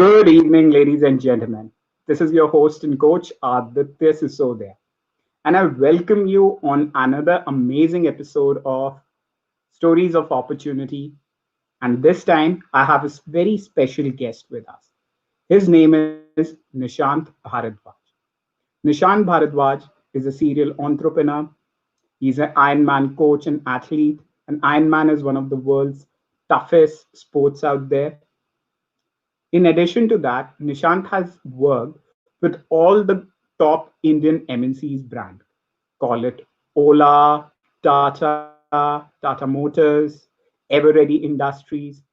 Good evening, ladies and gentlemen. This is your host and coach, Aditya Sisodia, and I welcome you on another amazing episode of Stories of Opportunity. And this time, I have a very special guest with us. His name is Nishant Bhardwaj. Nishant Bhardwaj is a serial entrepreneur. He's an Ironman coach and athlete, and Ironman is one of the world's toughest sports out there. In addition to that, Nishant has worked with all the top Indian MNCs brand. Call it Ola, Tata Motors, Everready Industries.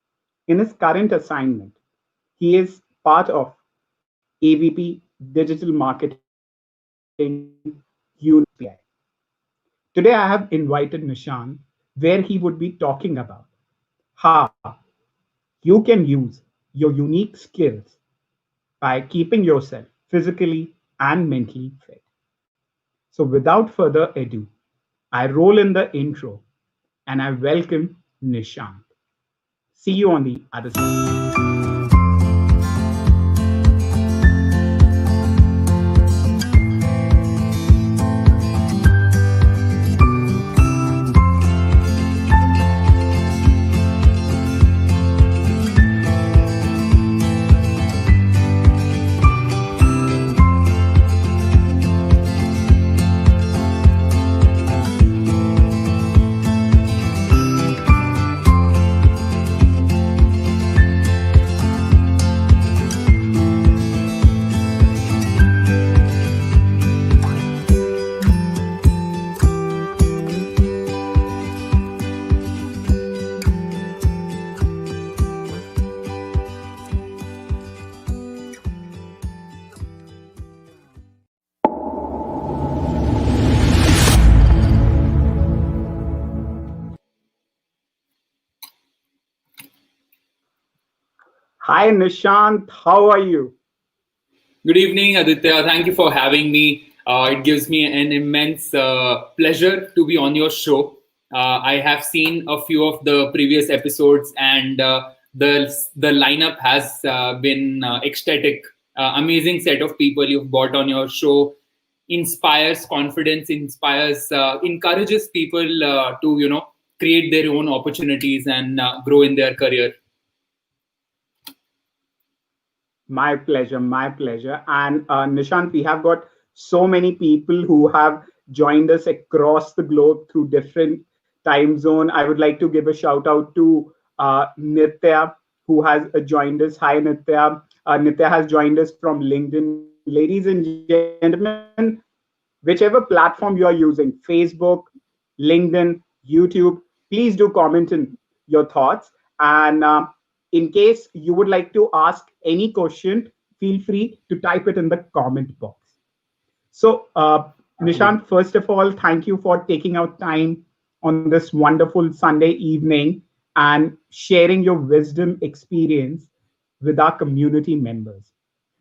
In his current assignment, he is part of AVP Digital Marketing Unit. Today, I have invited Nishant where he would be talking about how you can use your unique skills by keeping yourself physically and mentally fit. So, without further ado, I roll in the intro and I welcome Nishant. See you on the other side. Hi Nishant, how are you? Good evening, Aditya. Thank you for having me. It gives me an immense pleasure to be on your show. I have seen a few of the previous episodes, and the lineup has been ecstatic. Amazing set of people you've brought on your show. Inspires confidence, encourages people to create their own opportunities and grow in their career. My pleasure, my pleasure. And Nishant, we have got so many people who have joined us across the globe through different time zone. I would like to give a shout out to Nitya, who has joined us. Hi, Nitya. Nitya has joined us from LinkedIn. Ladies and gentlemen, whichever platform you are using, Facebook, LinkedIn, YouTube, please do comment in your thoughts. And in case you would like to ask any question, feel free to type it in the comment box. So, Nishant, first of all, thank you for taking out time on this wonderful Sunday evening and sharing your wisdom experience with our community members.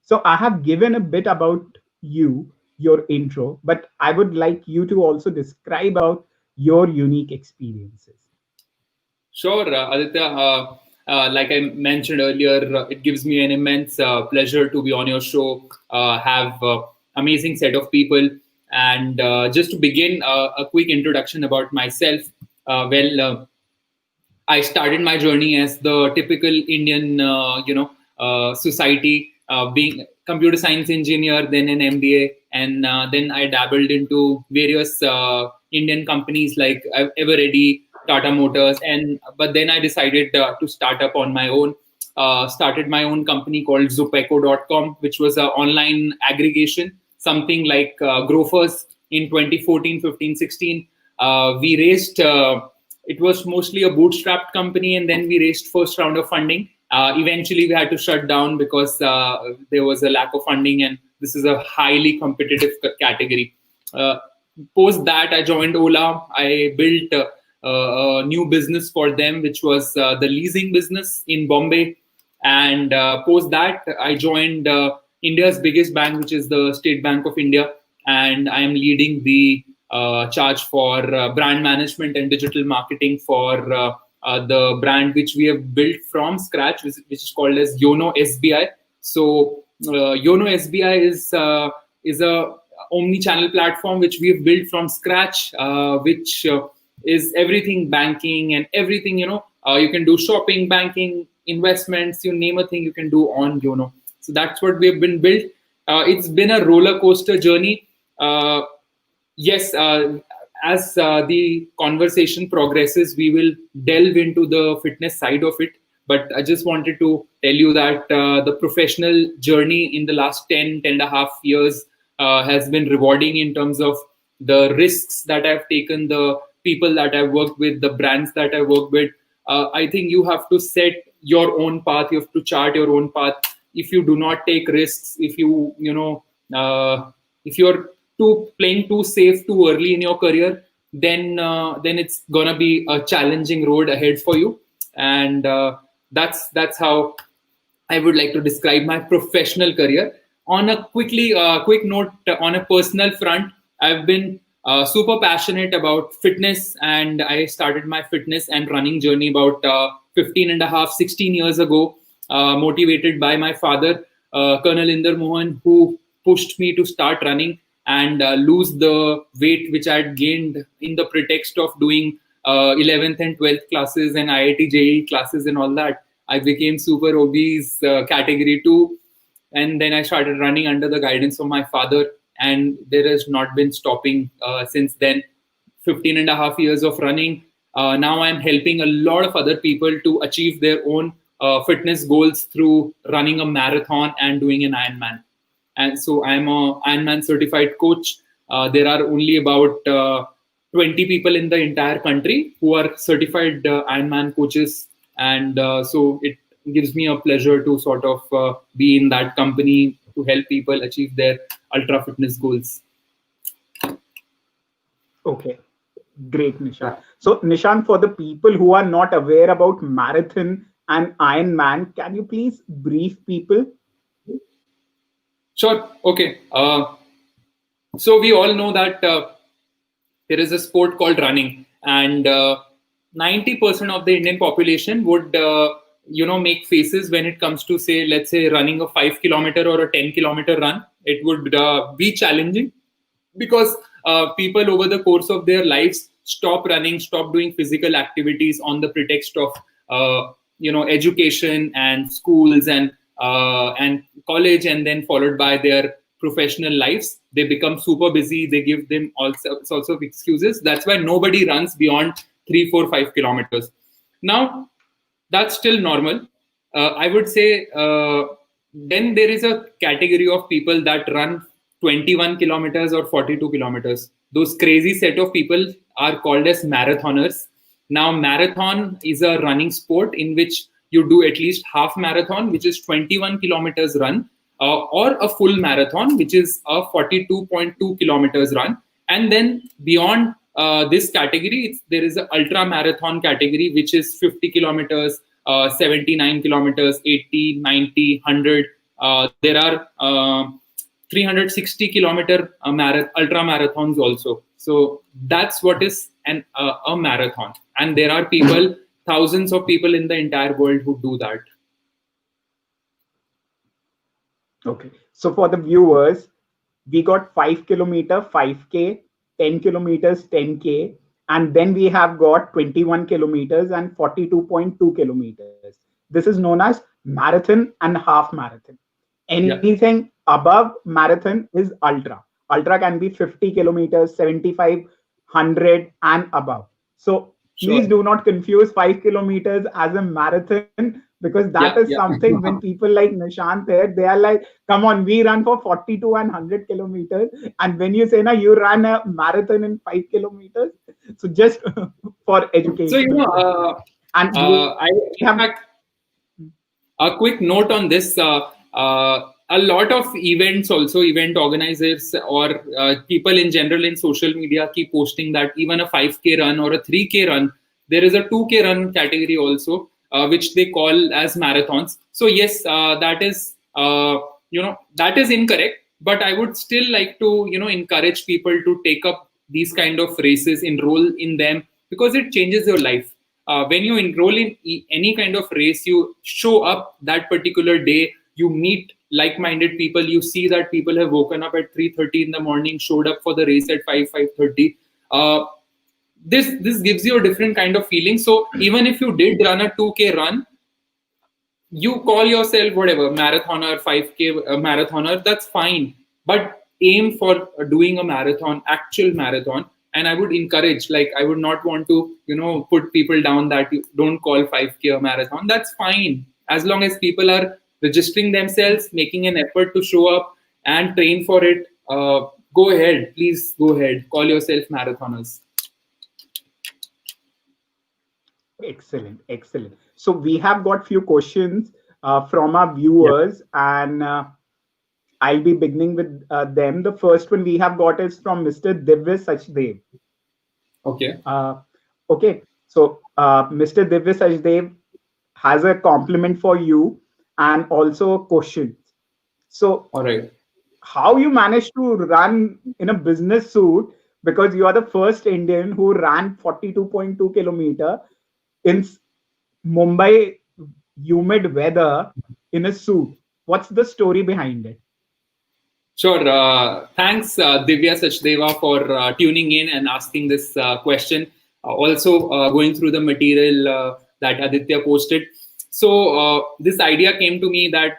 So, I have given a bit about you, your intro, but I would like you to also describe out your unique experiences. Sure, Aditya. Like I mentioned earlier, it gives me an immense pleasure to be on your show. Have amazing set of people, and just to begin, a quick introduction about myself. I started my journey as the typical Indian, society, being computer science engineer, then an MBA, and then I dabbled into various Indian companies like Everready, Tata Motors, and but then I decided to start up on my own. Started my own company called Zupeco.com, which was an online aggregation, something like Grofers in 2014, 15, 16. We raised. It was mostly a bootstrapped company, and then we raised first round of funding. Eventually, we had to shut down because there was a lack of funding, and this is a highly competitive category. Post that, I joined Ola. I built a new business for them, which was the leasing business in Bombay. And post that, I joined India's biggest bank, which is the State Bank of India, and I am leading the charge for brand management and digital marketing for the brand which we have built from scratch, which is called as Yono SBI. So Yono SBI is a omni-channel platform which we've built from scratch, which is everything banking and everything. You can do shopping, banking, investments, you name a thing, you can do on Yono. So that's what we've been built. It's been a roller coaster journey. Yes, as the conversation progresses, we will delve into the fitness side of it. But I just wanted to tell you that the professional journey in the last 10 and a half years has been rewarding in terms of the risks that I've taken, the people that I've worked with, the brands that I worked with. I think you have to set your own path. You have to chart your own path. If you do not take risks, if if you're playing too safe too early in your career, then it's gonna be a challenging road ahead for you. And that's how I would like to describe my professional career. On a quick note, on a personal front, I've been super passionate about fitness, and I started my fitness and running journey about 15 and a half, 16 years ago, motivated by my father, Colonel Inder Mohan, who pushed me to start running and lose the weight which I had gained in the pretext of doing 11th and 12th classes and IIT JEE classes and all that. I became super obese, category 2, and then I started running under the guidance of my father, and there has not been stopping since then. 15 and a half years of running. Now I'm helping a lot of other people to achieve their own fitness goals through running a marathon and doing an Ironman. And so I'm a Ironman certified coach. There are only about 20 people in the entire country who are certified Ironman coaches. And so it gives me a pleasure to sort of be in that company to help people achieve their ultra fitness goals. Okay, great, Nishant. So, Nishant, for the people who are not aware about marathon and Ironman, can you please brief people? Sure. Okay. So we all know that there is a sport called running, and 90% of the Indian population would, make faces when it comes to, say, let's say, running a 5 kilometer or a 10 kilometer run. It would be challenging because people over the course of their lives stop running, stop doing physical activities on the pretext of, education and schools and college, and then followed by their professional lives. They become super busy. They give them all sorts of excuses. That's why nobody runs beyond 3, 4, 5 kilometers. Now, that's still normal. I would say then there is a category of people that run 21 kilometers or 42 kilometers. Those crazy set of people are called as marathoners. Now, marathon is a running sport in which you do at least half marathon, which is 21 kilometers run, or a full marathon, which is a 42.2 kilometers run. And then beyond this category, there is an ultra marathon category, which is 50 kilometers, 79 kilometers, 80, 90, 100. There are 360 kilometer ultra marathons also. So that's what is a marathon. And there are people, thousands of people in the entire world who do that. Okay. So for the viewers, we got 5 kilometer, 5K, 10 kilometers, 10K, and then we have got 21 kilometers and 42.2 kilometers. This is known as marathon and half marathon. Anything above marathon is ultra. Ultra can be 50 kilometers, 75, 100 and above. So please do not confuse 5 kilometers as a marathon, because that is something when people like Nishant here, they are like, come on, we run for 42 and 100 kilometers. And when you say, now you run a marathon in 5 kilometers. So just for education. So, I have a quick note on this. A lot of events also, event organizers or people in general in social media keep posting that even a 5K run or a 3K run, there is a 2K run category also, which they call as marathons. So yes, that is, that is incorrect. But I would still like to, encourage people to take up these kind of races, enroll in them, because it changes your life. When you enroll in any kind of race, you show up that particular day you meet like-minded people. You see that people have woken up at 3:30 in the morning, showed up for the race at 5:30. This gives you a different kind of feeling. So even if you did run a 2K run, you call yourself whatever, marathoner, 5K marathoner, that's fine. But aim for doing a marathon, actual marathon. And I would encourage, like, I would not want to, put people down that you don't call 5K a marathon. That's fine. As long as people are registering themselves, making an effort to show up and train for it, go ahead. Please go ahead. Call yourself marathoners. Excellent, excellent. So we have got few questions from our viewers, and I'll be beginning with them. The first one we have got is from Mr. Divya Sachdev. Okay. Okay. So Mr. Divya Sachdev has a compliment for you and also a question. So, all right, how you managed to run in a business suit, because you are the first Indian who ran 42.2 kilometer in Mumbai humid weather in a suit. What's the story behind it? Sure. Thanks, Divya Sachdeva, for tuning in and asking this question. Also, going through the material that Aditya posted. So this idea came to me that,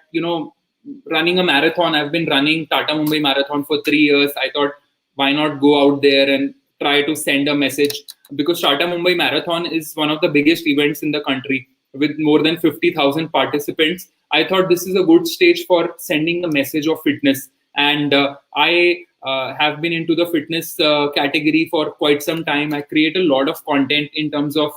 running a marathon. I've been running Tata Mumbai Marathon for 3 years. I thought, why not go out there and try to send a message? Because Tata Mumbai Marathon is one of the biggest events in the country with more than 50,000 participants. I thought this is a good stage for sending a message of fitness. And I have been into the fitness category for quite some time. I create a lot of content in terms of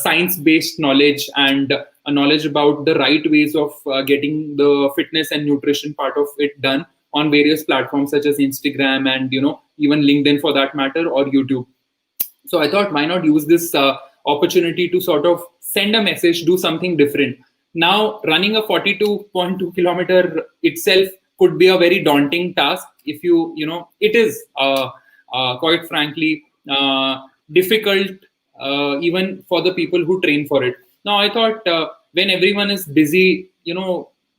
science-based knowledge and knowledge about the right ways of getting the fitness and nutrition part of it done on various platforms such as Instagram and, even LinkedIn for that matter, or YouTube. So I thought, why not use this opportunity to sort of send a message, do something different. Now, running a 42.2 kilometer itself could be a very daunting task. If it is quite frankly difficult even for the people who train for it. Now, I thought when everyone is busy,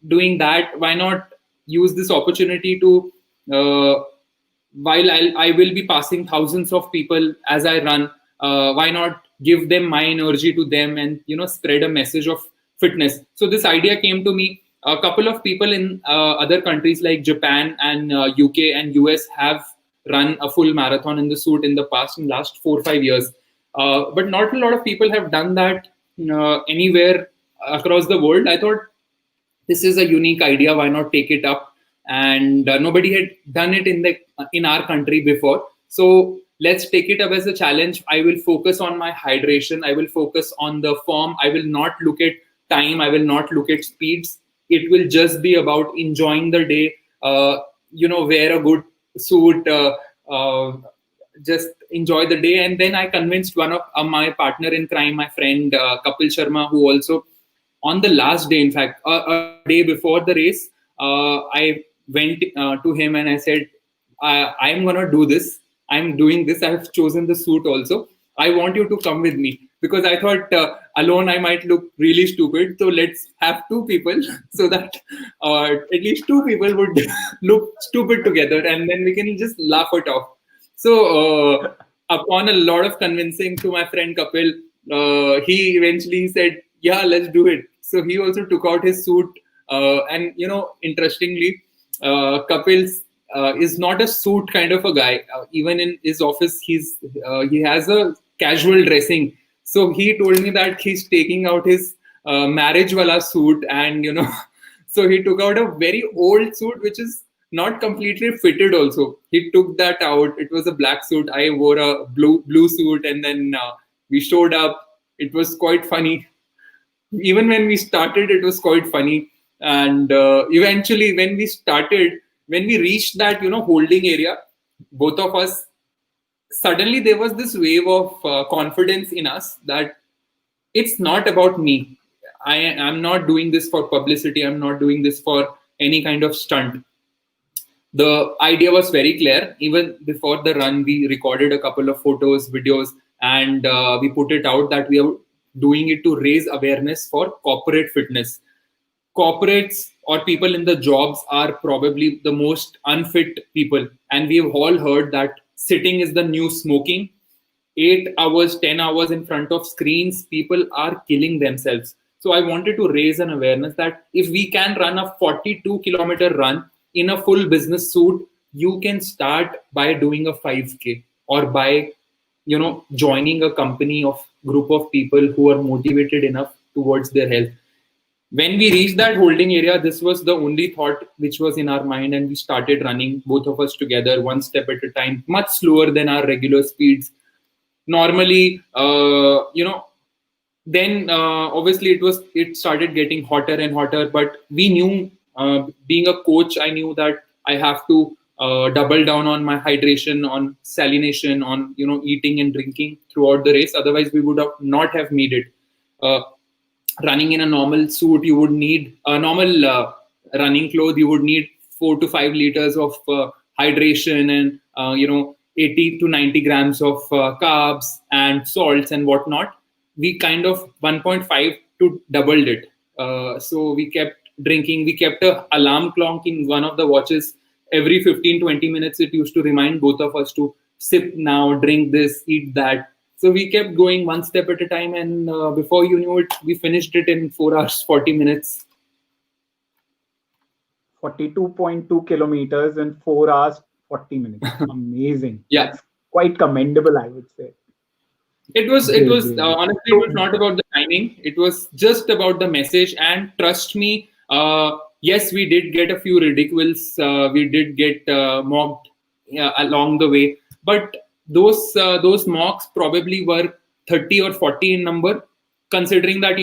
doing that, why not use this opportunity to, while I will be passing thousands of people as I run, why not give them my energy to them and, spread a message of fitness. So this idea came to me. A couple of people in other countries like Japan and UK and US have run a full marathon in the suit in the past, in last 4 or 5 years. But not a lot of people have done that anywhere across the world. I thought this is a unique idea. Why not take it up? And nobody had done it in our country before. So let's take it up as a challenge. I will focus on my hydration. I will focus on the form. I will not look at time. I will not look at speeds. It will just be about enjoying the day. Wear a good suit. Just enjoy the day. And then I convinced one of my partner in crime, my friend Kapil Sharma, who also on the last day, in fact, a day before the race, I went to him and I said, I'm going to do this. I'm doing this. I have chosen the suit also. I want you to come with me, because I thought alone I might look really stupid. So let's have 2 people so that at least 2 people would look stupid together, and then we can just laugh it off. So upon a lot of convincing to my friend Kapil, he eventually said, yeah, let's do it. So he also took out his suit. And, interestingly, Kapil is not a suit kind of a guy. Even in his office, he has a casual dressing. So he told me that he's taking out his marriage wala suit, and so he took out a very old suit which is not completely fitted. Also, he took that out. It was a black suit. I wore a blue suit, and then we showed up. It was quite funny. Even when we started, it was quite funny. And eventually, when we reached that holding area, both of us, suddenly there was this wave of confidence in us that it's not about me. I'm not doing this for publicity. I'm not doing this for any kind of stunt. The idea was very clear. Even before the run, we recorded a couple of photos, videos, and we put it out that we are doing it to raise awareness for corporate fitness. corporates or people in the jobs are probably the most unfit people. And we've all heard that sitting is the new smoking. 8 hours, 10 hours in front of screens, people are killing themselves. So I wanted to raise an awareness that if we can run a 42-kilometer run in a full business suit, you can start by doing a 5K or by, joining a company of group of people who are motivated enough towards their health. When we reached that holding area, this was the only thought which was in our mind, and we started running, both of us together, one step at a time, much slower than our regular speeds. Normally, then obviously it started getting hotter and hotter, but we knew, being a coach, I knew that I have to double down on my hydration, on salination, on eating and drinking throughout the race. Otherwise, we would have not have made it. Running in a normal suit, you would need a normal running clothes. You would need 4 to 5 liters of hydration and 80 to 90 grams of carbs and salts and whatnot. We kind of 1.5 to doubled it. So we kept drinking. We kept a alarm clock in one of the watches. Every 15-20 minutes, it used to remind both of us to sip now, drink this, eat that. So we kept going one step at a time, and before you knew it, we finished it in 4 hours, 40 minutes. 42.2 kilometers in 4 hours, 40 minutes. Amazing. Yeah. That's quite commendable, I would say. It was honestly, it was not about the timing. It was just about the message. And trust me, yes, we did get a few ridicules. We did get mocked along the way. But those mocks probably were 30 or 40 in number, considering that,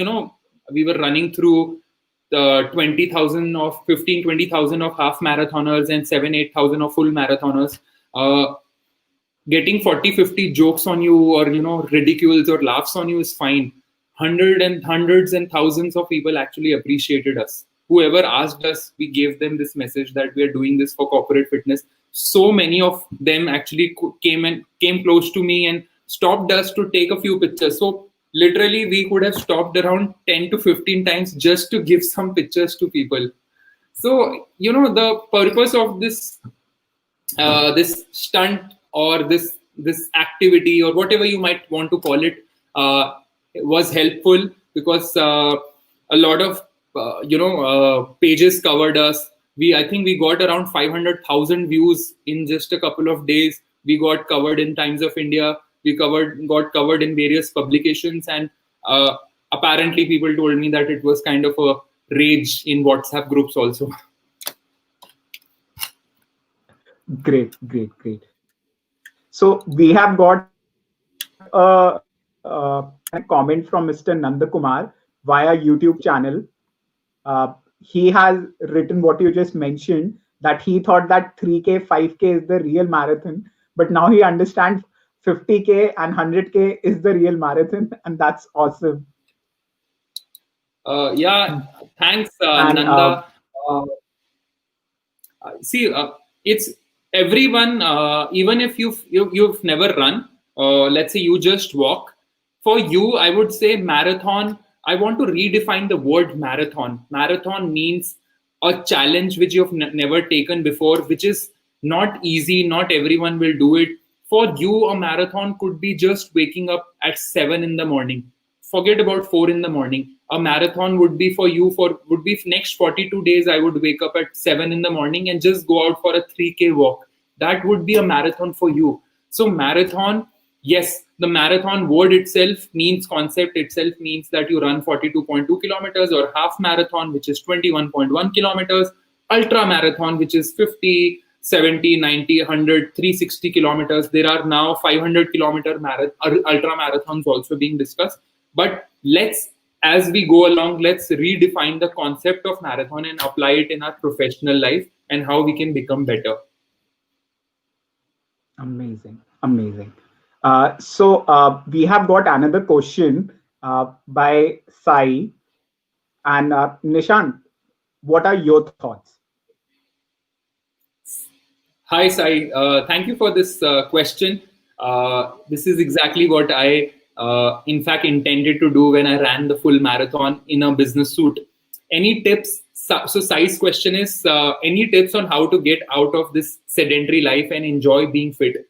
we were running through the 20,000 of 15, 20,000 of half marathoners and 7, 8,000 of full marathoners. Getting 40, 50 jokes on you or, ridicules or laughs on you is fine. Hundreds and thousands of people actually appreciated us. Whoever asked us, we gave them this message that we are doing this for corporate fitness. So many of them actually came close to me and stopped us to take a few pictures. So literally, we could have stopped around 10 to 15 times just to give some pictures to people. So, the purpose of this stunt or this activity or whatever you might want to call it was helpful, because a lot of pages covered us. I think we got around 500,000 views in just a couple of days. We got covered in Times of India. We got covered in various publications, and apparently people told me that it was kind of a rage in WhatsApp groups also. Great. So we have got a comment from Mr. Nandakumar via YouTube channel. He has written what you just mentioned, that he thought that 3K, 5K is the real marathon, but now he understands 50K and 100K is the real marathon, and that's awesome. Thanks, Nanda. See, it's everyone, even if you've never run, let's say you just walk. For you, I would say marathon. I want to redefine the word marathon. Marathon means a challenge which you've never taken before, which is not easy. Not everyone will do it. For you, a marathon could be just waking up at 7 in the morning. Forget about 4 in the morning. A marathon would be for you would be next 42 days. I would wake up at 7 in the morning and just go out for a 3K walk. That would be a marathon for you. So marathon, yes, the marathon word itself concept itself means that you run 42.2 kilometers, or half marathon, which is 21.1 kilometers, ultra marathon, which is 50, 70, 90, 100, 360 kilometers. There are now 500 kilometer ultra marathons also being discussed. But as we go along, let's redefine the concept of marathon and apply it in our professional life and how we can become better. Amazing. So we have got another question by Sai. And Nishant, what are your thoughts? Hi, Sai. Thank you for this question. This is exactly what I, in fact, intended to do when I ran the full marathon in a business suit. Any tips So Sai's question is, any tips on how to get out of this sedentary life and enjoy being fit?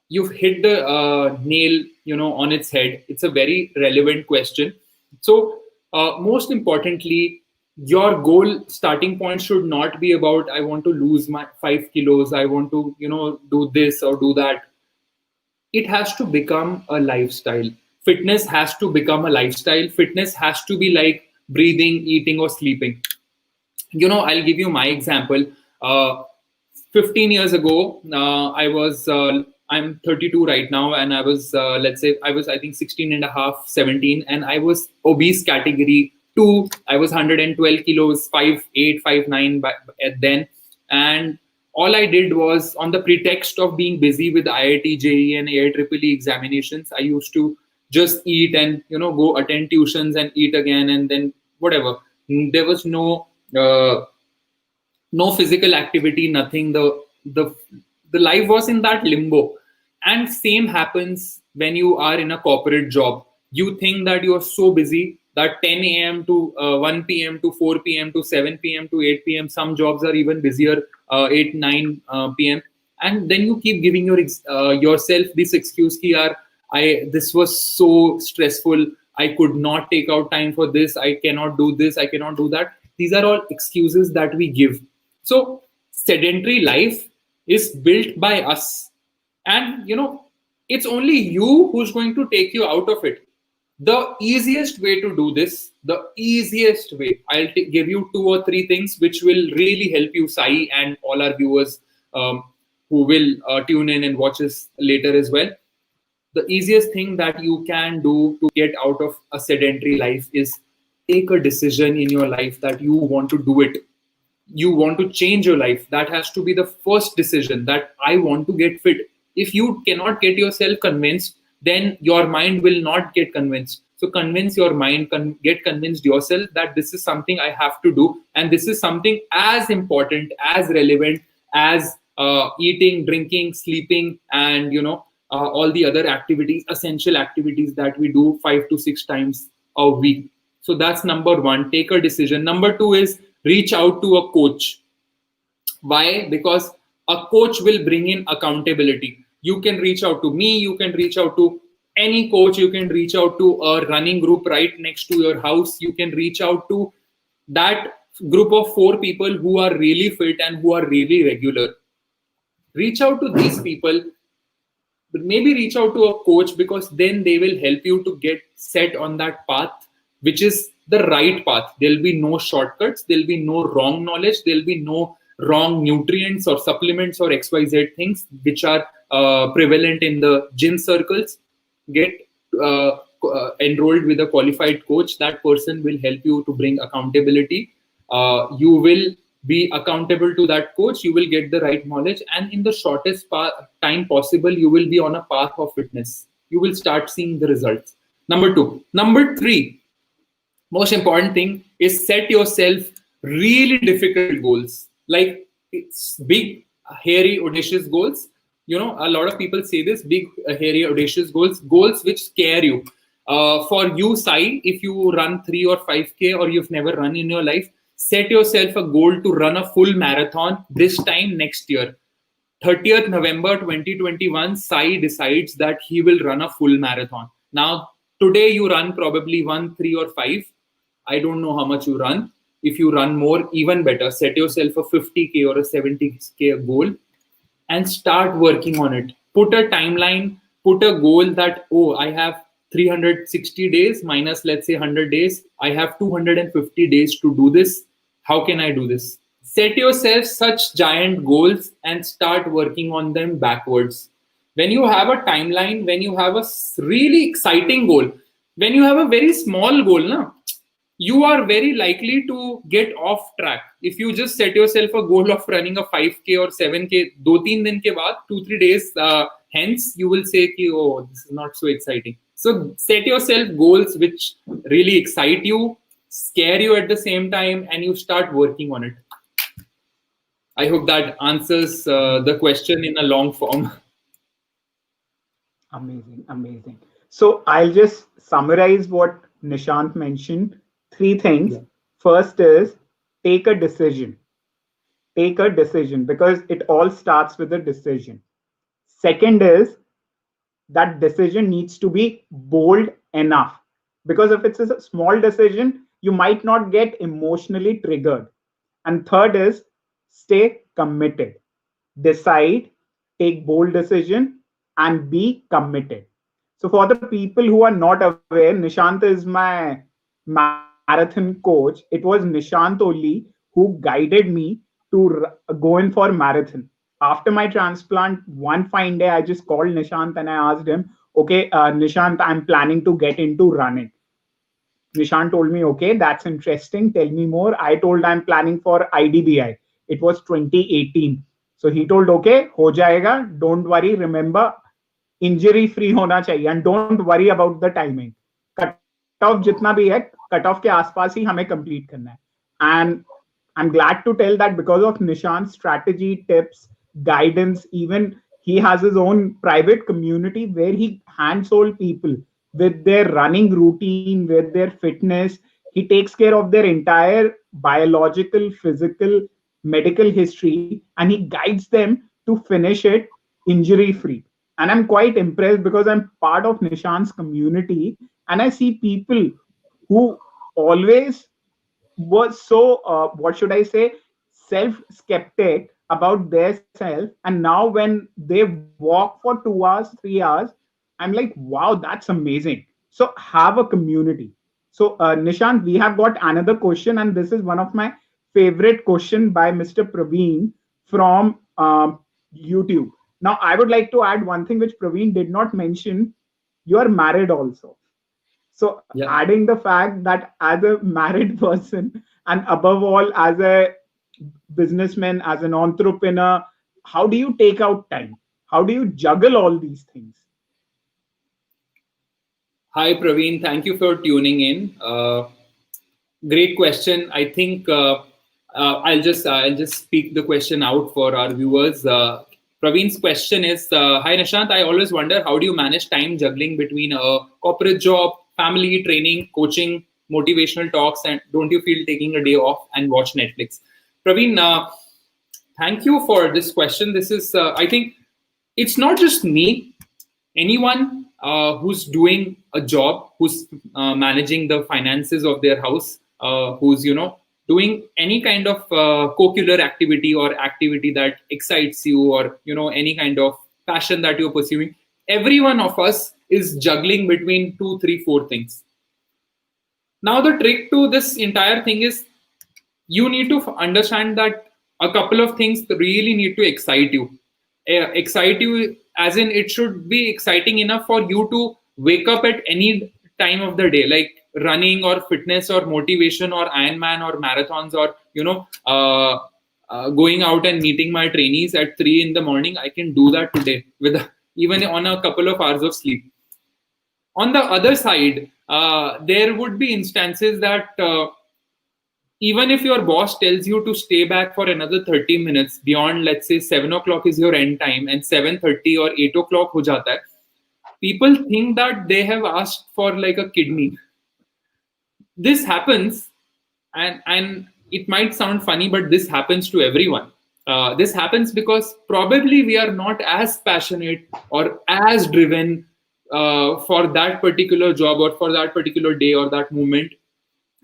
You've hit the nail, on its head. It's a very relevant question. So most importantly, your goal starting point should not be about, I want to lose my 5 kilos, I want to, do this or do that. It has to become a lifestyle. Fitness has to become a lifestyle. Fitness has to be like breathing, eating, or sleeping. I'll give you my example. 15 years ago, I'm 32 right now, and I was, let's say, I think 16 and a half, 17, and I was obese category 2. I was 112 kilos, 5'8", 5'9" then. And all I did was, on the pretext of being busy with IIT, JEE, and AIEEE examinations, I used to just eat and, go attend tuitions and eat again, and then whatever. There was no physical activity, nothing. The life was in that limbo. And same happens when you are in a corporate job. You think that you are so busy that 10 a.m. to 1 p.m. to 4 p.m. to 7 p.m. to 8 p.m. Some jobs are even busier, 8, 9 p.m. And then you keep giving yourself this excuse ki yaar, this was so stressful. I could not take out time for this. I cannot do this. I cannot do that. These are all excuses that we give. So sedentary life is built by us. And, it's only you who's going to take you out of it. The easiest way to do this, I'll give you 2 or 3 things which will really help you, Sai, and all our viewers who will tune in and watch us later as well. The easiest thing that you can do to get out of a sedentary life is take a decision in your life that you want to do it. You want to change your life. That has to be the first decision, that I want to get fit. If you cannot get yourself convinced, then your mind will not get convinced. So convince your mind, get convinced yourself that this is something I have to do. And this is something as important, as relevant as eating, drinking, sleeping, and, all the other activities, essential activities that we do 5 to 6 times a week. So that's number 1, take a decision. Number 2 is reach out to a coach. Why? Because a coach will bring in accountability. You can reach out to me, you can reach out to any coach, you can reach out to a running group right next to your house, you can reach out to that group of 4 people who are really fit and who are really regular. Reach out to these people, but maybe reach out to a coach, because then they will help you to get set on that path, which is the right path. There'll be no shortcuts, there'll be no wrong knowledge, there'll be no wrong nutrients or supplements or XYZ things which are prevalent in the gym circles. Get enrolled with a qualified coach. That person will help you to bring accountability. You will be accountable to that coach. You will get the right knowledge, and in the shortest time possible, you will be on a path of fitness. You will start seeing the results. Number 2. Number 3, most important thing is set yourself really difficult goals. Like, it's big, hairy, audacious goals. A lot of people say this: big, hairy, audacious goals which scare you. For you, Sai, if you run 3 or 5K, or you've never run in your life, set yourself a goal to run a full marathon this time next year. 30th November 2021, Sai decides that he will run a full marathon. Now, today you run probably 1, 3, or 5. I don't know how much you run. If you run more, even better. Set yourself a 50K or a 70K goal and start working on it. Put a timeline, put a goal that, I have 360 days minus, let's say, 100 days. I have 250 days to do this. How can I do this? Set yourself such giant goals and start working on them backwards. When you have a timeline, when you have a really exciting goal, when you have a very small goal, you are very likely to get off track. If you just set yourself a goal of running a 5K or 7K, 2-3 din ke baad, 2-3 days hence, you will say, this is not so exciting. So set yourself goals which really excite you, scare you at the same time, and you start working on it. I hope that answers the question in a long form. Amazing. So I'll just summarize what Nishant mentioned. 3 things. Yeah. First is take a decision. Take a decision because it all starts with a decision. Second is that decision needs to be bold enough, because if it's a small decision, you might not get emotionally triggered. And third is stay committed. Decide, take bold decision, and be committed. So for the people who are not aware, Nishant is my marathon coach. It was Nishant only who guided me to go in for marathon. After my transplant, one fine day, I just called Nishant and I asked him, okay, Nishant, I'm planning to get into running. Nishant told me, okay, that's interesting. Tell me more. I told I'm planning for IDBI. It was 2018. So he told, okay, ho jayega. Don't worry. Remember, injury free hona chahiye and don't worry about the timing. Cut off jitna bhi hai, cut off के आसपास ही हमें complete करना है. And I'm glad to tell that because of Nishant's strategy, tips, guidance, even he has his own private community where he hands-hold people with their running routine, with their fitness. He takes care of their entire biological, physical, medical history, and he guides them to finish it injury free. And I'm quite impressed because I'm part of Nishant's community and I see people who always was so what should I say, self skeptic about their self, and now when they walk for 2 hours 3 hours, I'm like, wow, that's amazing. So have a community. So Nishant, we have got another question, and this is one of my favorite question by Mr. Praveen from YouTube. Now I would like to add one thing which Praveen did not mention. You are married also. So Yeah. adding the fact that as a married person and above all as a businessman, as an entrepreneur, how do you take out time? How do you juggle all these things? Hi, Praveen. Thank you for tuning in. Great question. I think I'll just speak the question out for our viewers. Praveen's question is, Hi Nishant, I always wonder how do you manage time juggling between a corporate job, family, training, coaching, motivational talks, and don't you feel taking a day off and watch Netflix? Praveen, thank you for this question. This is, I think, it's not just me. Anyone who's doing a job, who's managing the finances of their house, who's doing any kind of co-curricular activity or activity that excites you, or any kind of passion that you're pursuing, every one of us is juggling between 2 3 4 things. Now the trick to this entire thing is you need to understand that a couple of things really need to excite you. Excite you as in it should be exciting enough for you to wake up at any time of the day, like running or fitness or motivation or Ironman or marathons, or going out and meeting my trainees at 3 in the morning. I can do that today with even on a couple of hours of sleep. On the other side, there would be instances that even if your boss tells you to stay back for another 30 minutes beyond, let's say 7 o'clock is your end time and 7:30 or 8 o'clock ho jata hai, people think that they have asked for like a kidney. This happens, and it might sound funny, but this happens to everyone. This happens because probably we are not as passionate or as driven for that particular job or for that particular day or that moment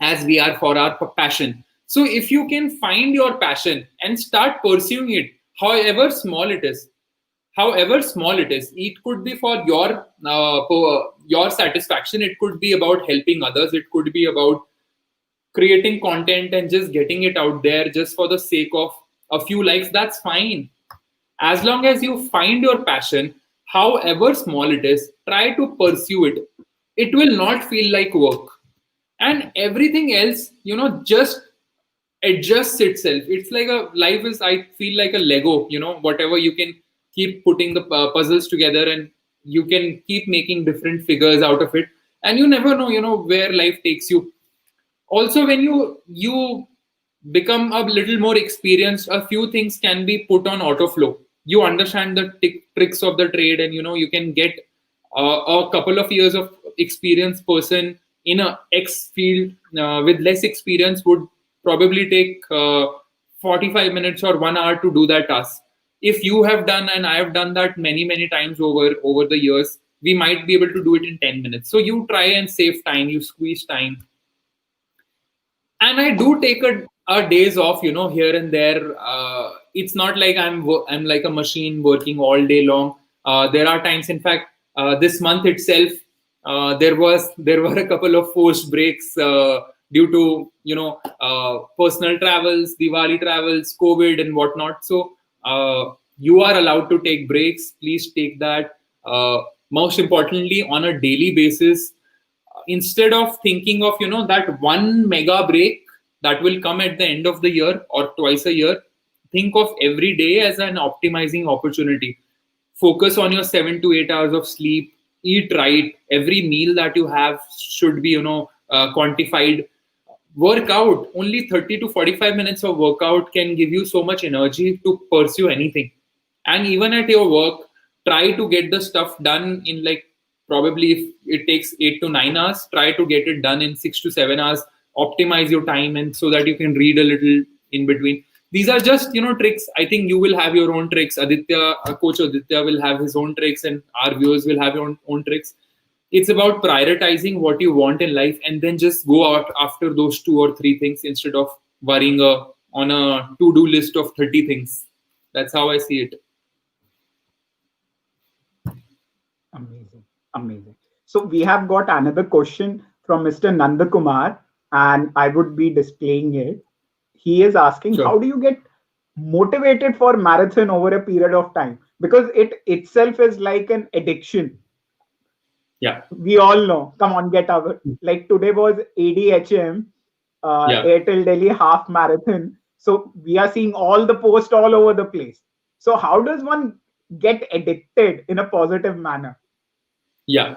as we are for our passion. So if you can find your passion and start pursuing it, however small it is, it could be for your satisfaction. It could be about helping others. It could be about creating content and just getting it out there just for the sake of a few likes. That's fine. As long as you find your passion, however small it is, try to pursue it. It will not feel like work. And everything else, just adjusts itself. It's like a life is, I feel like a Lego, whatever you can keep putting the puzzles together and you can keep making different figures out of it. And you never know, where life takes you. Also, when you become a little more experienced, a few things can be put on auto flow. You understand the tricks of the trade, and you can get a couple of years of experienced person in a X field with less experience would probably take 45 minutes or 1 hour to do that task. If you have done and I have done that many times over the years, we might be able to do it in 10 minutes. So you try and save time, you squeeze time. And I do take a days off, here and there. It's not like I'm like a machine working all day long. There are times, in fact, this month itself, there were a couple of forced breaks due to personal travels, Diwali travels, COVID, and whatnot. So you are allowed to take breaks. Please take that. Most importantly, on a daily basis, instead of thinking of that one mega break that will come at the end of the year or twice a year, think of every day as an optimizing opportunity. Focus on your 7 to 8 hours of sleep. Eat right. Every meal that you have should be quantified. Work out. Only 30 to 45 minutes of workout can give you so much energy to pursue anything. And even at your work, try to get the stuff done in, like, probably if it takes 8 to 9 hours, try to get it done in 6 to 7 hours. Optimize your time, and so that you can read a little in between. These are just tricks. I think you will have your own tricks. Coach Aditya will have his own tricks, and our viewers will have your own tricks. It's about prioritizing what you want in life, and then just go out after those 2 or 3 things instead of worrying on a to-do list of 30 things. That's how I see it. Amazing. Amazing. So we have got another question from Mr. Nandakumar, and I would be displaying it. He is asking, Sure. how do you get motivated for marathon over a period of time? Because it itself is like an addiction. Yeah. We all know. Come on, get over. Like today was ADHM, Yeah. Airtel Delhi half marathon. So we are seeing all the posts all over the place. So how does one get addicted in a positive manner? Yeah.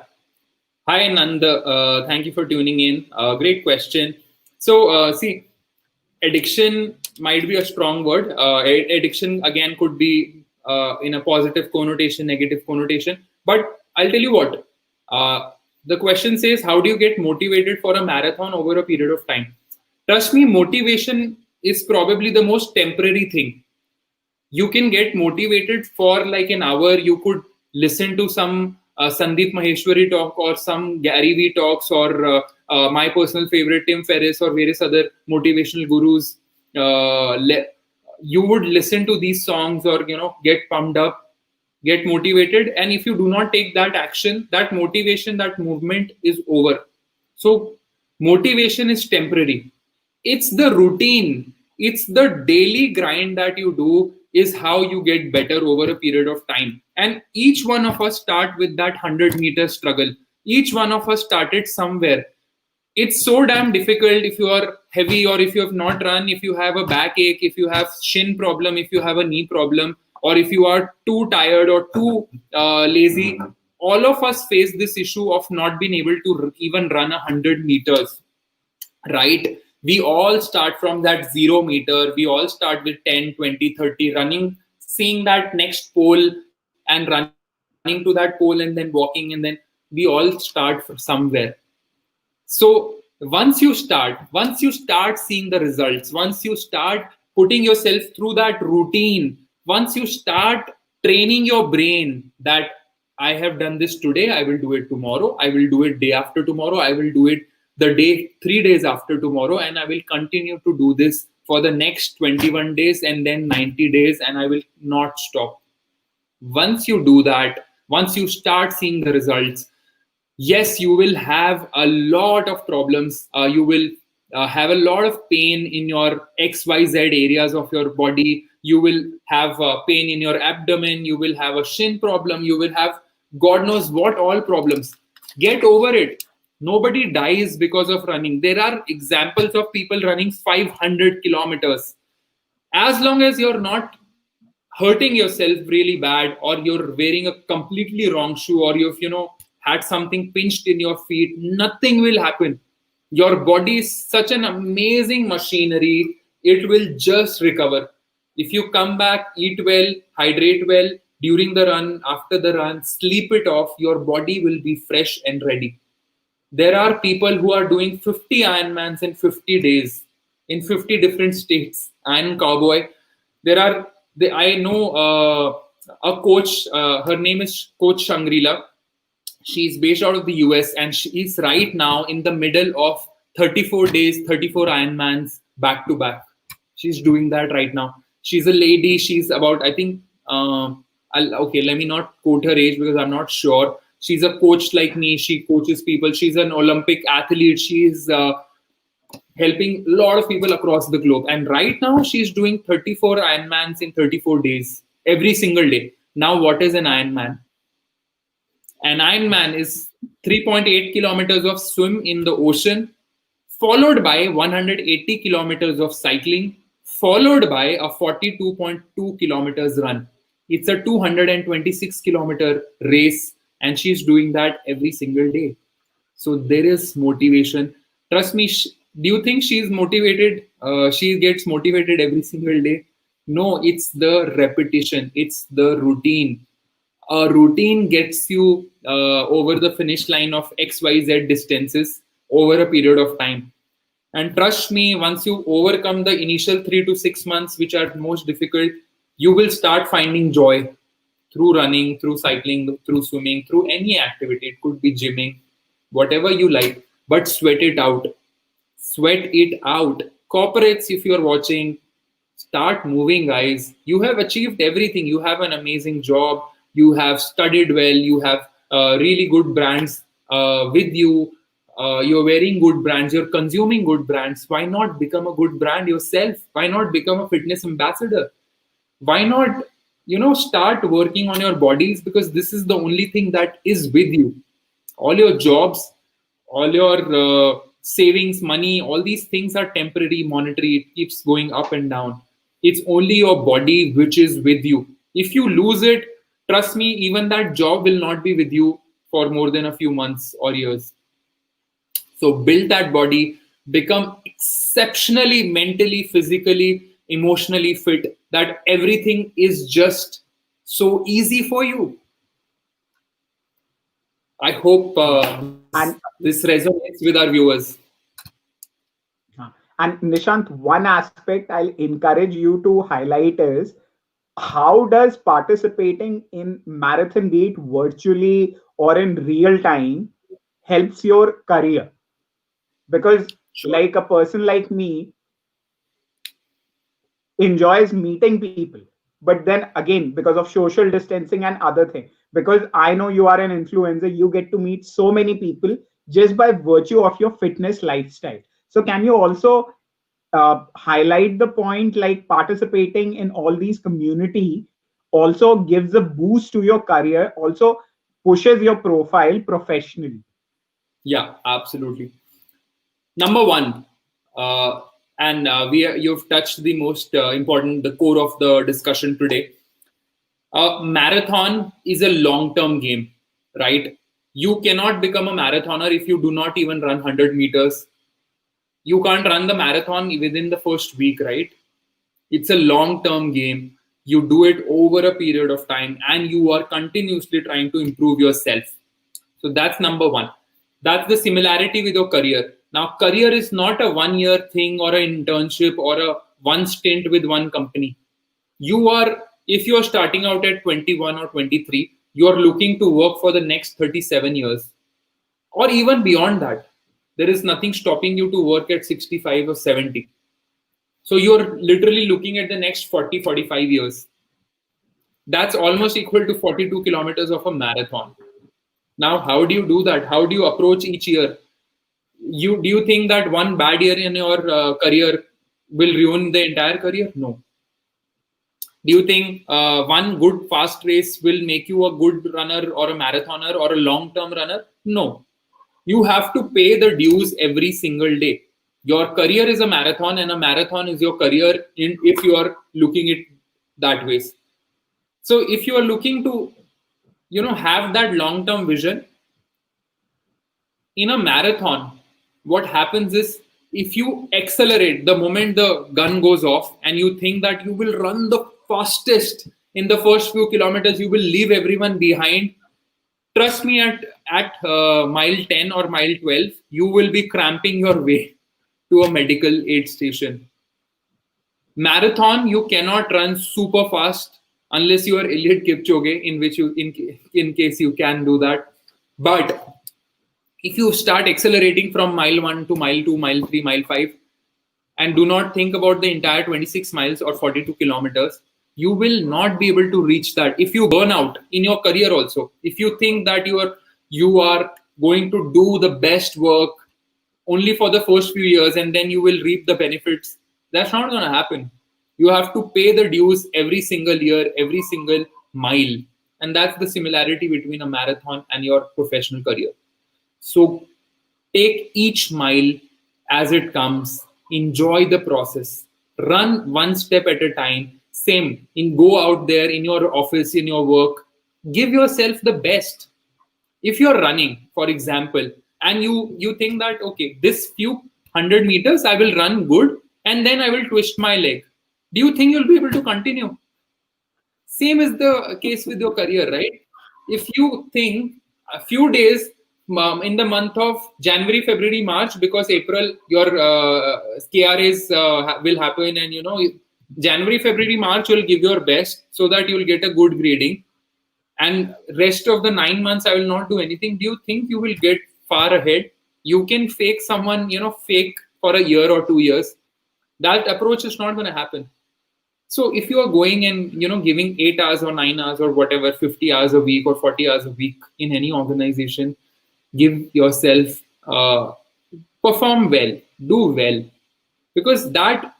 Hi, Nanda. Thank you for tuning in. Great question. So, see, addiction might be a strong word. Addiction, again, could be in a positive connotation, negative connotation. But I'll tell you what. The question says, how do you get motivated for a marathon over a period of time? Trust me, motivation is probably the most temporary thing. You can get motivated for like an hour. You could listen to some Sandeep Maheshwari talk or some Gary Vee talks or my personal favorite Tim Ferriss or various other motivational gurus. You would listen to these songs or get pumped up, get motivated, and if you do not take that action, that motivation, that movement is over. So motivation is temporary. It's the routine, it's the daily grind that you do is how you get better over a period of time. And each one of us start with that 100-meter struggle. Each one of us started somewhere. It's so damn difficult if you are heavy or if you have not run, if you have a backache, if you have shin problem, if you have a knee problem, or if you are too tired or too lazy. All of us face this issue of not being able to even run 100 meters, right? We all start from that 0 meter. We all start with 10, 20, 30 running, seeing that next pole and running to that pole and then walking, and then we all start somewhere. So once you start seeing the results, once you start putting yourself through that routine, once you start training your brain that I have done this today, I will do it tomorrow, I will do it day after tomorrow, I will do it the day 3 days after tomorrow, and I will continue to do this for the next 21 days and then 90 days, and I will not stop. Once you do that, once you start seeing the results, yes, you will have a lot of problems. You will have a lot of pain in your XYZ areas of your body. You will have pain in your abdomen. You will have a shin problem. You will have God knows what all problems. Get over it. Nobody dies because of running. There are examples of people running 500 kilometers. As long as you're not hurting yourself really bad, or you're wearing a completely wrong shoe, or you've had something pinched in your feet, nothing will happen. Your body is such an amazing machinery. It will just recover. If you come back, eat well, hydrate well during the run, after the run, sleep it off, your body will be fresh and ready. There are people who are doing 50 Ironmans in 50 days in 50 different states. I'm cowboy. I know a coach. Her name is Coach Shangri-La. She's based out of the US, and she's right now in the middle of 34 days, 34 Ironmans back to back. She's doing that right now. She's a lady. She's about, I think, okay, let me not quote her age because I'm not sure. She's a coach like me. She coaches people. She's an Olympic athlete. She's helping a lot of people across the globe. And right now, she's doing 34 Ironmans in 34 days, every single day. Now, what is an Ironman? An Ironman is 3.8 kilometers of swim in the ocean, followed by 180 kilometers of cycling, followed by a 42.2 kilometers run. It's a 226-kilometer race, and she's doing that every single day. So there is motivation. Trust me, do you think she's motivated? She gets motivated every single day? No, it's the repetition. It's the routine. A routine gets you over the finish line of XYZ distances over a period of time. And trust me, once you overcome the initial 3 to 6 months, which are most difficult, you will start finding joy through running, through cycling, through swimming, through any activity. It could be gymming, whatever you like, but sweat it out. Sweat it out. Corporates, if you're watching, start moving, guys. You have achieved everything. You have an amazing job. You have studied well. You have really good brands with you. You're wearing good brands. You're consuming good brands. Why not become a good brand yourself? Why not become a fitness ambassador? Why not, start working on your bodies? Because this is the only thing that is with you. All your jobs, all your savings, money, all these things are temporary, monetary. It keeps going up and down. It's only your body which is with you. If you lose it, trust me, even that job will not be with you for more than a few months or years. So build that body, become exceptionally mentally, physically, emotionally fit, that everything is just so easy for you. I hope this resonates with our viewers. And Nishant, one aspect I'll encourage you to highlight is how does participating in marathon, be it virtually or in real time, helps your career? Because Sure. like a person like me enjoys meeting people, but then again, because of social distancing and other things, because I know you are an influencer, you get to meet so many people just by virtue of your fitness lifestyle. So can you also highlight the point, like participating in all these community also gives a boost to your career, also pushes your profile professionally? Yeah, absolutely. Number one, and you've touched the most important, the core of the discussion today. Marathon is a long-term game, right? You cannot become a marathoner if you do not even run 100 meters. You can't run the marathon within the first week, right? It's a long-term game. You do it over a period of time, and you are continuously trying to improve yourself. So that's number one. That's the similarity with your career. Now, career is not a 1 year thing or an internship or a one stint with one company. If you are starting out at 21 or 23, you are looking to work for the next 37 years or even beyond that. There is nothing stopping you to work at 65 or 70. So you're literally looking at the next 40, 45 years. That's almost equal to 42 kilometers of a marathon. Now, how do you do that? How do you approach each year? Do you think that one bad year in your career will ruin the entire career? No. Do you think one good fast race will make you a good runner or a marathoner or a long-term runner? No. You have to pay the dues every single day. Your career is a marathon, and a marathon is your career if you are looking at that way. So if you are looking to, have that long-term vision in a marathon, what happens is, if you accelerate the moment the gun goes off and you think that you will run the fastest in the first few kilometers, you will leave everyone behind. Trust me, at mile 10 or mile 12, you will be cramping your way to a medical aid station. Marathon, you cannot run super fast unless you are Eliud Kipchoge, in which you, in case you can do that. But if you start accelerating from mile 1 to mile 2, mile 3, mile 5, and do not think about the entire 26 miles or 42 kilometers, you will not be able to reach that. If you burn out in your career also, if you think that you are going to do the best work only for the first few years and then you will reap the benefits, that's not going to happen. You have to pay the dues every single year, every single mile. And that's the similarity between a marathon and your professional career. So take each mile as it comes, enjoy the process, run one step at a time. Same, go out there in your office, in your work, give yourself the best. If you're running, for example, and you think that, okay, this few 100 meters I will run good and then I will twist my leg, do you think you'll be able to continue? Same is the case with your career, right? If you think a few days in the month of January, February, March, because April your KRAs will happen, and January, February, March will give your best so that you will get a good grading, and rest of the 9 months I will not do anything. Do you think you will get far ahead? You can fake someone, fake for a year or 2 years. That approach is not going to happen. So if you are going and giving 8 hours or 9 hours or whatever, 50 hours a week or 40 hours a week in any organization, give yourself, perform well, do well, because that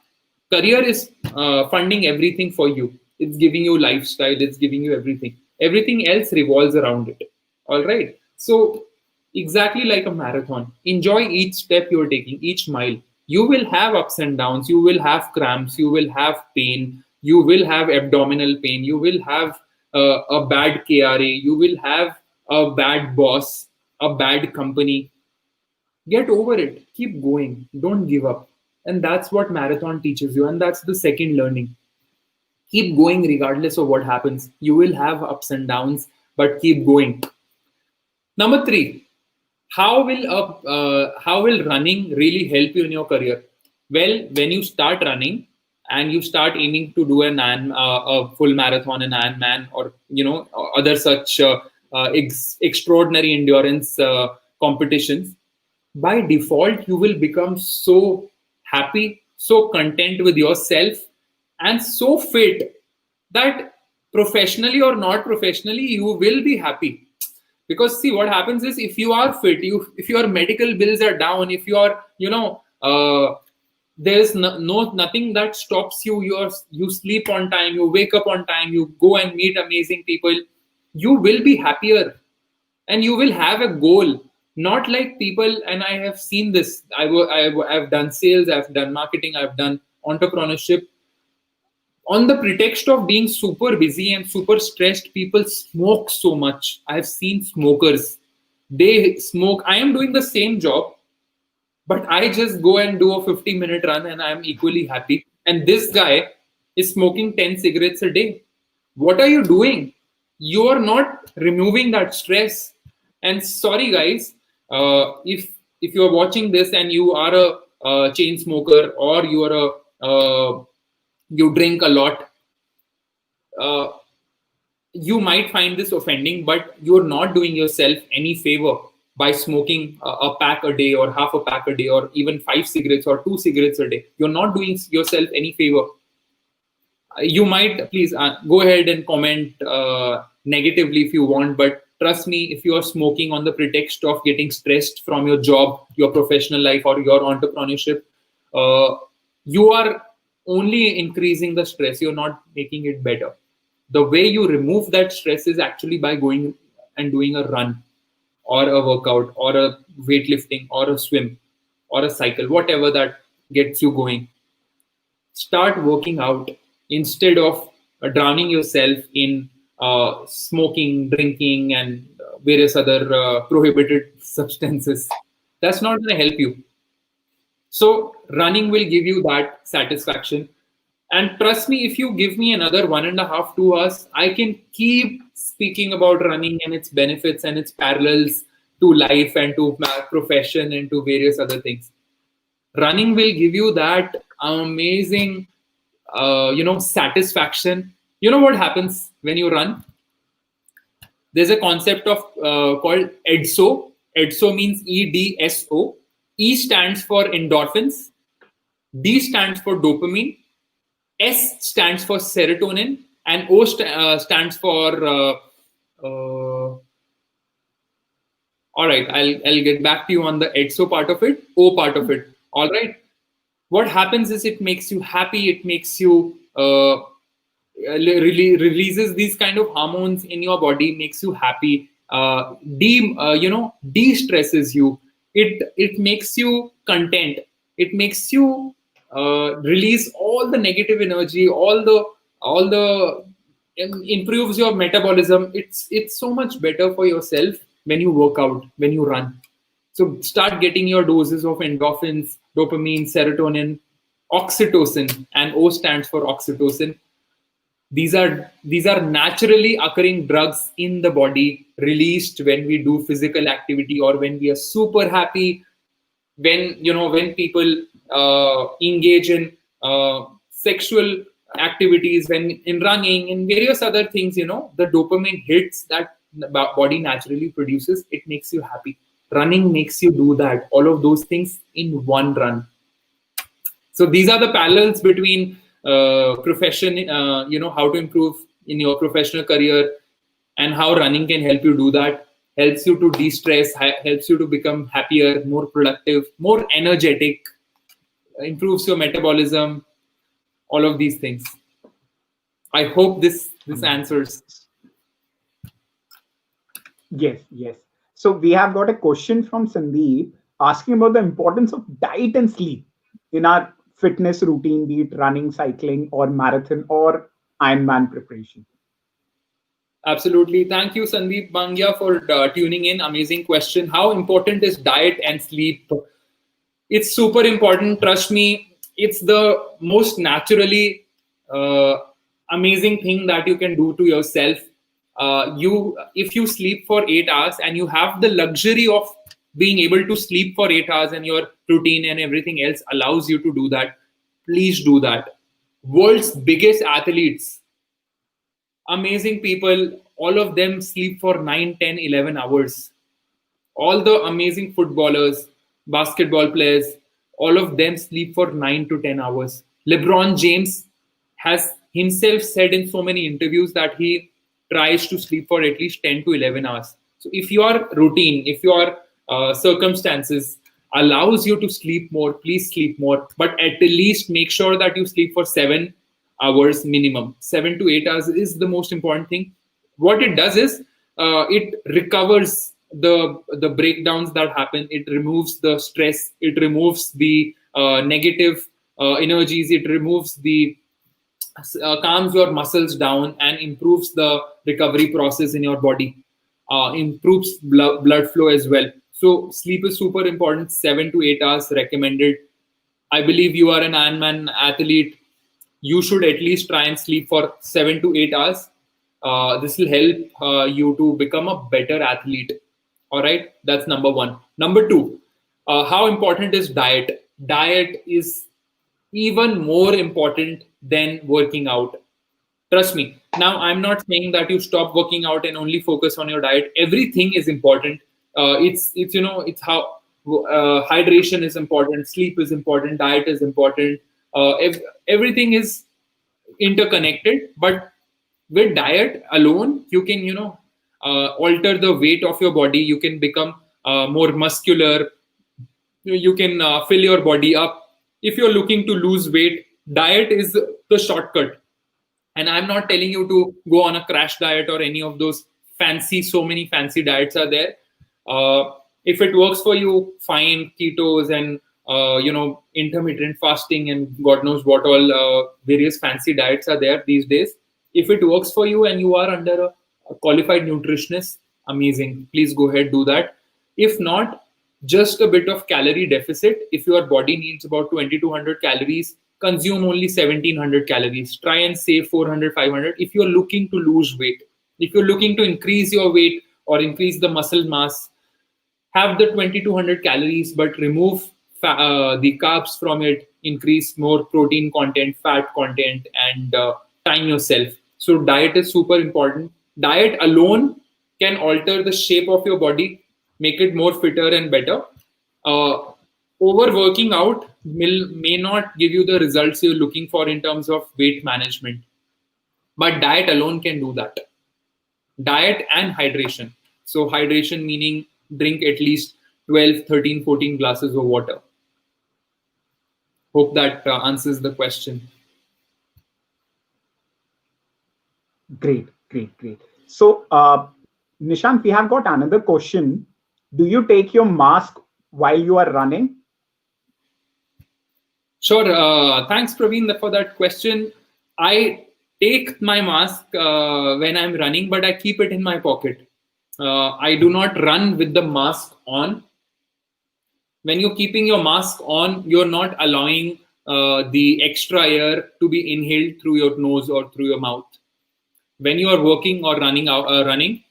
career is funding everything for you. It's giving you lifestyle, it's giving you everything. Everything else revolves around it. All right. So exactly like a marathon, enjoy each step you're taking, each mile. You will have ups and downs, you will have cramps, you will have pain, you will have abdominal pain, you will have a bad KRA, you will have a bad boss, a bad company. Get over it, keep going, don't give up. And that's what marathon teaches you, and that's the second learning. Keep going regardless of what happens. You will have ups and downs, but keep going. Number 3, how will running really help you in your career? Well, when you start running and you start aiming to do a full marathon, an Ironman, or other such extraordinary endurance competitions, by default you will become so happy, so content with yourself, and so fit that professionally or not professionally you will be happy. Because see, what happens is, if you are fit, if your medical bills are down, if you are there's nothing that stops you. You sleep on time, you wake up on time, you go and meet amazing people, you will be happier, and you will have a goal. Not like people, and I have seen this, I've done sales, I've done marketing, I've done entrepreneurship. On the pretext of being super busy and super stressed, people smoke so much. I've seen smokers, they smoke. I am doing the same job, but I just go and do a 50-minute run and I'm equally happy. And this guy is smoking 10 cigarettes a day. What are you doing? You are not removing that stress. And sorry, guys, if you are watching this and you are a chain smoker, or you are you drink a lot, you might find this offending, but you're not doing yourself any favor by smoking a pack a day, or half a pack a day, or even 5 cigarettes or 2 cigarettes a day. You're not doing yourself any favor. You might, please go ahead and comment negatively if you want, but trust me, if you are smoking on the pretext of getting stressed from your job, your professional life, or your entrepreneurship, you are only increasing the stress. You're not making it better. The way you remove that stress is actually by going and doing a run, or a workout, or a weightlifting, or a swim, or a cycle, whatever that gets you going. Start working out instead of drowning yourself in smoking, drinking, and various other prohibited substances. That's not going to help you. So running will give you that satisfaction. And trust me, if you give me another 1.5, 2 hours, I can keep speaking about running and its benefits and its parallels to life and to my profession and to various other things. Running will give you that amazing, satisfaction. You know what happens when you run? There's a concept of called EDSO. EDSO means EDSO. E stands for endorphins. D stands for dopamine. S stands for serotonin, and O stands for. All right, I'll get back to you on the EDSO part of it. O part of it. All right. What happens is it makes you happy. It makes you releases these kind of hormones in your body, makes you happy. De-stresses you. It makes you content. It makes you release all the negative energy, all the improves your metabolism. It's so much better for yourself when you work out, when you run. So start getting your doses of endorphins, dopamine, serotonin, oxytocin, and O stands for oxytocin. These are naturally occurring drugs in the body, released when we do physical activity or when we are super happy, when people engage in sexual activities, when in running and various other things, the dopamine hits that the body naturally produces. It makes you happy. Running makes you do that, all of those things in one run. So these are the parallels between profession, how to improve in your professional career, and how running can help you do that. Helps you to de-stress, helps you to become happier, more productive, more energetic, improves your metabolism, all of these things. I hope this answers. Yes. So we have got a question from Sandeep asking about the importance of diet and sleep in our fitness routine, be it running, cycling, or marathon or Ironman preparation. Absolutely. Thank you, Sandeep Bangia, for tuning in. Amazing question. How important is diet and sleep? It's super important. Trust me, it's the most naturally uh, amazing thing that you can do to yourself. If you sleep for 8 hours and you have the luxury of being able to sleep for 8 hours and your routine and everything else allows you to do that, please do that. World's biggest athletes, amazing people, all of them sleep for 9, 10, 11 hours. All the amazing footballers, basketball players, all of them sleep for 9 to 10 hours. LeBron James has himself said in so many interviews that he tries to sleep for at least 10 to 11 hours. So if your routine, if your circumstances allows you to sleep more, please sleep more. But at least make sure that you sleep for 7 hours minimum. 7 to 8 hours is the most important thing. What it does is it recovers the breakdowns that happen. It removes the stress. It removes the negative energies. It removes the calms your muscles down and improves the recovery process in your body. Improves blood flow as well. So sleep is super important. 7 to 8 hours recommended. I believe you are an Ironman athlete. You should at least try and sleep for 7 to 8 hours. This will help you to become a better athlete. All right, that's number one. Number two, how important is diet? Diet is even more important than working out. Trust me. Now, I'm not saying that you stop working out and only focus on your diet. Everything is important. It's how hydration is important, sleep is important, diet is important. Everything is interconnected. But with diet alone, you can alter the weight of your body. You can become more muscular. You can fill your body up. If you're looking to lose weight, diet is the shortcut. And I'm not telling you to go on a crash diet or any of those so many fancy diets are there. If it works for you, fine. Ketos and intermittent fasting and God knows what all various fancy diets are there these days. If it works for you and you are under a qualified nutritionist, amazing. Please go ahead, do that. If not, just a bit of calorie deficit. If your body needs about 20 to 100 calories consume only 1700 calories. Try and save 400, 500 if you're looking to lose weight. If you're looking to increase your weight or increase the muscle mass, have the 2200 calories, but remove the carbs from it, increase more protein content, fat content, and time yourself. So diet is super important. Diet alone can alter the shape of your body, make it more fitter and better. Overworking out may not give you the results you're looking for in terms of weight management, but diet alone can do that. Diet and hydration. So hydration meaning drink at least 12, 13, 14 glasses of water. Hope that answers the question. Great, great, great. So, Nishant, we have got another question. Do you take your mask while you are running? Sure. Thanks, Praveen, for that question. I take my mask when I'm running, but I keep it in my pocket. I do not run with the mask on. When you're keeping your mask on, you're not allowing the extra air to be inhaled through your nose or through your mouth. When you are working or running,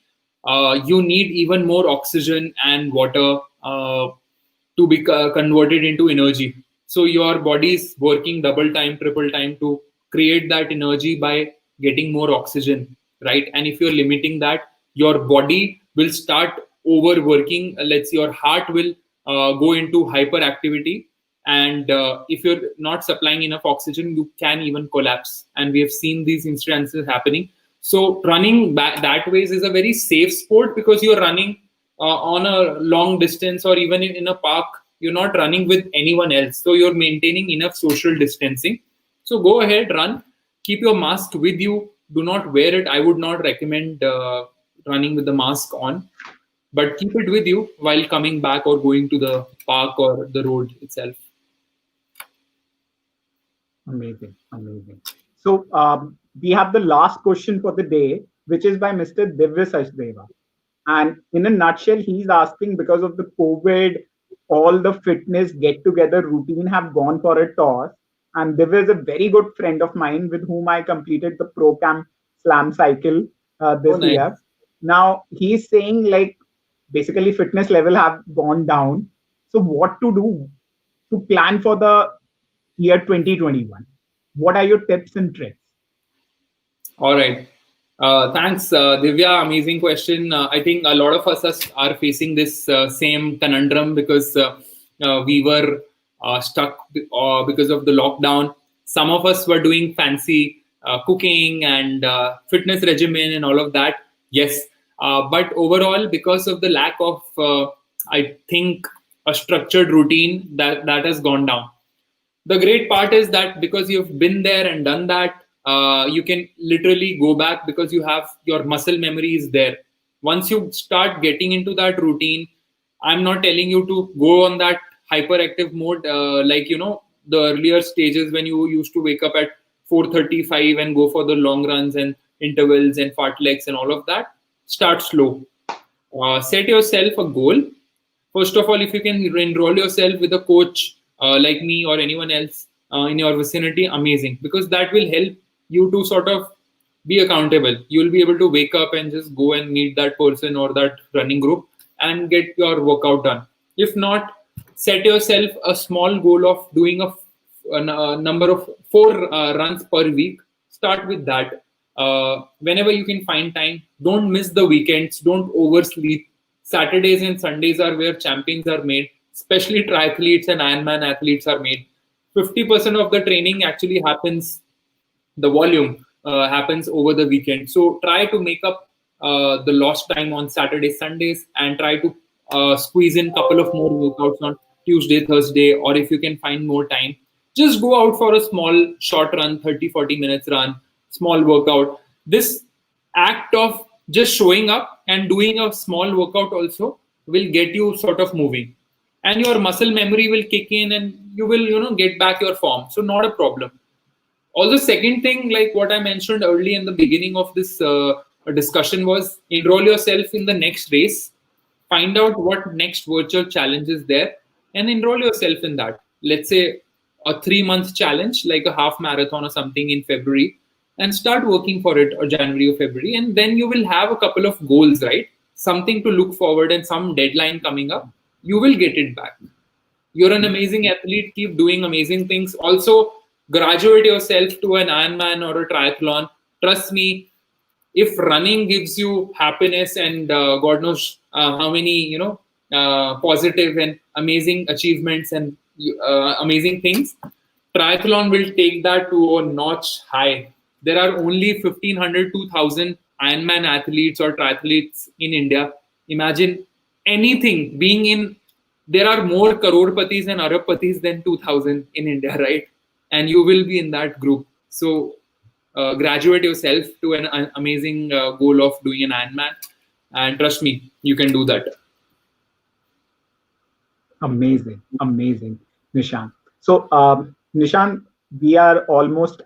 you need even more oxygen and water to be converted into energy. So your body is working double time, triple time to create that energy by getting more oxygen, right? And if you're limiting that, your body will start overworking. Let's say your heart will go into hyperactivity, and if you're not supplying enough oxygen, you can even collapse. And we have seen these instances happening. So running that ways is a very safe sport, because you're running on a long distance, or even in a park. You're not running with anyone else, so you're maintaining enough social distancing. So go ahead, run. Keep your mask with you. Do not wear it. I would not recommend running with the mask on, but keep it with you while coming back or going to the park or the road itself. Amazing, amazing. So, we have the last question for the day, which is by Mr. Divya Sachdeva. And in a nutshell, he's asking, because of the COVID, all the fitness get together routine have gone for a toss. And Divya is a very good friend of mine with whom I completed the Pro Camp Slam cycle Oh, this nice. year. Now he's saying, like, basically fitness level have gone down. So what to do to plan for the year 2021? What are your tips and tricks? All right. Thanks, Divya. Amazing question. I think a lot of us are facing this same conundrum, because we were stuck because of the lockdown. Some of us were doing fancy cooking and fitness regimen and all of that. Yes. But overall, because of the lack of, I think, a structured routine, that has gone down. The great part is that because you've been there and done that, you can literally go back, because you have your muscle memory is there. Once you start getting into that routine, I'm not telling you to go on that hyperactive mode, like, the earlier stages when you used to wake up at 4:35 and go for the long runs and intervals and fartleks and all of that. Start slow. Set yourself a goal. First of all, if you can enroll yourself with a coach like me or anyone else in your vicinity, amazing, because that will help you to sort of be accountable. You'll be able to wake up and just go and meet that person or that running group and get your workout done. If not, set yourself a small goal of doing a number of 4 runs per week. Start with that. Whenever you can find time, don't miss the weekends, don't oversleep. Saturdays and Sundays are where champions are made, especially triathletes and Ironman athletes are made. 50% of the training actually happens, the volume happens over the weekend. So try to make up the lost time on Saturdays, Sundays, and try to squeeze in a couple of more workouts on Tuesday, Thursday, or if you can find more time, just go out for a small short run, 30, 40 minutes run, small workout. This act of just showing up and doing a small workout also will get you sort of moving, and your muscle memory will kick in and you will get back your form. So not a problem. Also, second thing, like what I mentioned early in the beginning of this discussion, was enroll yourself in the next race. Find out what next virtual challenge is there and enroll yourself in that. Let's say a 3 month challenge, like a half marathon or something in February, and start working for it, or January or February. And then you will have a couple of goals, right? Something to look forward and some deadline coming up. You will get it back. You're an amazing athlete. Keep doing amazing things. Also, graduate yourself to an Ironman or a triathlon. Trust me, if running gives you happiness and God knows how many positive and amazing achievements and amazing things, triathlon will take that to a notch high. There are only 1,500, 2,000 Ironman athletes or triathletes in India. Imagine anything being in. There are more crorpatis and arabpatis than 2,000 in India, right? And you will be in that group. So graduate yourself to an amazing goal of doing an Ironman, and trust me, you can do that. Amazing, amazing, Nishant. So, Nishant, we are almost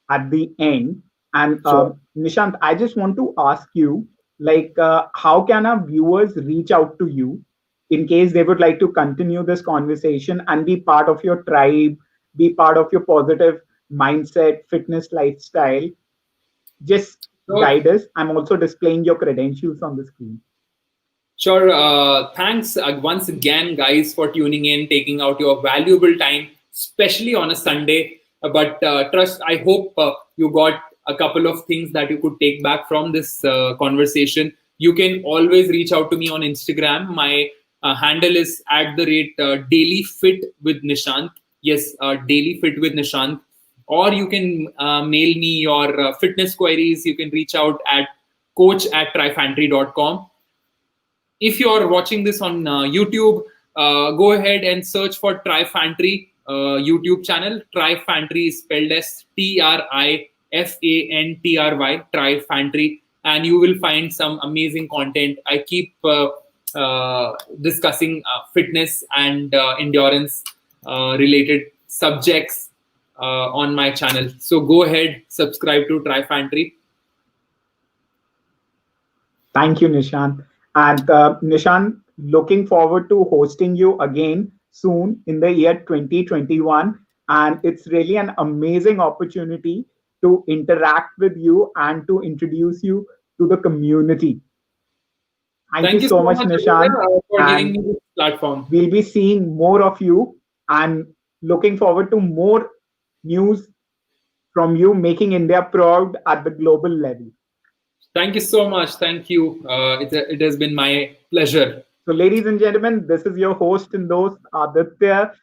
at the end. And Sure. Nishant, I just want to ask you, like, how can our viewers reach out to you in case they would like to continue this conversation and be part of your tribe, be part of your positive mindset, fitness lifestyle? Just So, guide us. I'm also displaying your credentials on the screen. sure. Thanks once again, guys, for tuning in, taking out your valuable time, especially on a Sunday. But trust, I hope you got a couple of things that you could take back from this conversation. You can always reach out to me on Instagram. My handle is at the rate daily fit with Nishant. Yes, daily fit with Nishant. Or you can mail me your fitness queries. You can reach out at coach@trifantry.com. If you're watching this on YouTube, go ahead and search for Trifantry YouTube channel. Trifantry is spelled as Trifantry, Trifantry, and you will find some amazing content. I keep discussing fitness and endurance related subjects on my channel. So go ahead, subscribe to Trifantry. Thank you, Nishant. And Nishant, looking forward to hosting you again soon in the year 2021. And it's really an amazing opportunity to interact with you and to introduce you to the community. Thank you Thank you so so much, much, Aditya, Nishant. for giving And me this platform. we'll be seeing more of you and looking forward to more news from you making India proud at the global level. Thank you so much. Thank you. It has been my pleasure. So, ladies and gentlemen, this is your host and host, Aditya,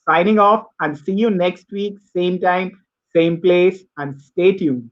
signing off and see you next week, same time, same place, and stay tuned.